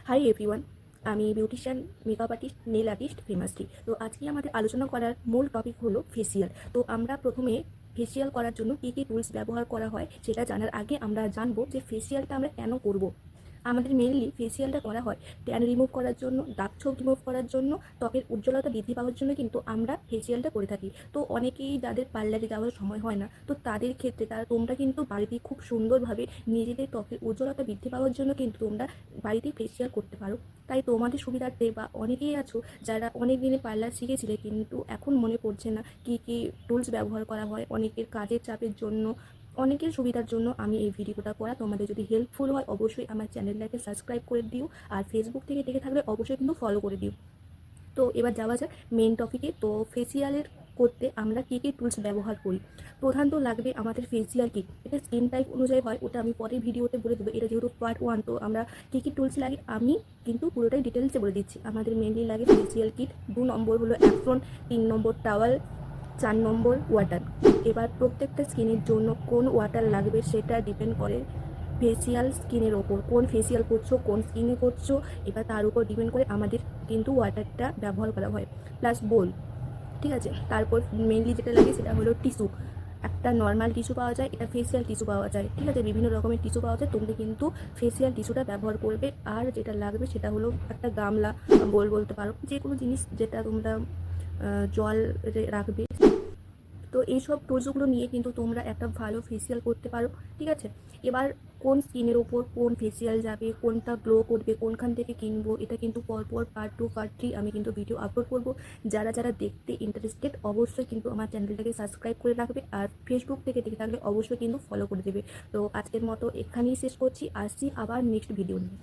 High everyone, আমি beautician, makeup artist, nail artist, ফেমাসটি। তো আজকে আমাদের আলোচনা করার মূল টপিক হলো ফেসিয়াল। তো আমরা প্রথমে ফেসিয়াল করার জন্য কী কী টুলস ব্যবহার করা হয় সেটা জানার আগে আমরা জানবো যে ফেসিয়ালটা আমরা কেন করব। আমাদের মেনলি ফেসিয়ালটা করা হয় ট্যান রিমুভ করার জন্য, দাগ ছোপ রিমুভ করার জন্য, ত্বকের উজ্জ্বলতা বৃদ্ধি পাওয়ার জন্য কিন্তু আমরা ফেসিয়ালটা করে থাকি। তো অনেকেই যাদের পার্লারে যাওয়ার সময় হয় না, তো তাদের ক্ষেত্রে তোমরা কিন্তু বাড়িতেই খুব সুন্দরভাবে নিজেদের ত্বকের উজ্জ্বলতা বৃদ্ধি পাওয়ার জন্য কিন্তু তোমরা বাড়িতেই ফেসিয়াল করতে পারো। তাই তোমাদের সুবিধার্থে বা অনেকেই আছো যারা অনেক দিনে পার্লার শিখেছিলে কিন্তু এখন মনে পড়ছে না কী কী টুলস ব্যবহার করা হয়, অনেকের কাজের চাপের জন্য, অনেকের সুবিধার জন্য আমি এই ভিডিওটা করা। তোমাদের যদি হেল্পফুল হয় অবশ্যই আমার চ্যানেলটাকে সাবস্ক্রাইব করে দিও, আর ফেসবুক থেকে দেখে থাকলে অবশ্যই কিন্তু ফলো করে দিও। তো এবার যাওয়া যাক মেন টপিকে। তো ফেসিয়ালের করতে আমরা কী কী টুলস ব্যবহার করি। প্রধানত লাগবে আমাদের ফেসিয়াল কিট। এটা স্কিন টাইপ অনুযায়ী হয়, ওটা আমি পরের ভিডিওতে বলে দেবো। এটা যেহেতু পার্ট 1, তো আমরা কী কী টুলস লাগে আমি কিন্তু পুরোটাই ডিটেলসে বলে দিচ্ছি। আমাদের মেনলি লাগে ফেসিয়াল কিট, 2 নম্বর হলো অ্যাপ্রন, 3 নম্বর টাওয়াল, 4 নম্বর ওয়াটার। এবার প্রত্যেকটা স্কিনের জন্য কোন ওয়াটার লাগবে সেটা ডিপেন্ড করে ফেসিয়াল স্কিনের ওপর, কোন ফেসিয়াল করছো, কোন স্কিনে করছো, এবার তার উপর ডিপেন্ড করে আমাদের কিন্তু ওয়াটারটা ব্যবহার করা হয়, প্লাস বোল। ঠিক আছে, তারপর মেনলি যেটা লাগে সেটা হলো টিস্যু। একটা নর্মাল টিস্যু পাওয়া যায়, এটা ফেসিয়াল টিস্যু পাওয়া যায়। ঠিক আছে, বিভিন্ন রকমের টিস্যু পাওয়া যায়, তোমরা কিন্তু ফেসিয়াল টিস্যুটা ব্যবহার করবে। আর যেটা লাগবে সেটা হলো একটা গামলা, বোল বলতে পারো, যে কোনো জিনিস যেটা তোমরা জল রাখবে। তো এইসব টুলসগুলো নিয়ে কিন্তু তোমরা একটা ভালো ফেসিয়াল করতে পারো। ঠিক আছে, এবার কোন স্কিনের ওপর কোন ফেসিয়াল যাবে, কোনটা গ্লো করবে, কোনখান থেকে কিনবো, এটা কিন্তু পরপর পার্ট 2 পার্ট 3 আমি কিন্তু ভিডিও আপলোড করবো। যারা যারা দেখতে ইন্টারেস্টেড অবশ্যই কিন্তু আমার চ্যানেলটাকে সাবস্ক্রাইব করে রাখবে, আর ফেসবুক থেকে দেখে থাকলে অবশ্যই কিন্তু ফলো করে দেবে। তো আজকের মতো এখানেই শেষ করছি, আসছি আবার নেক্সট ভিডিও নিয়ে।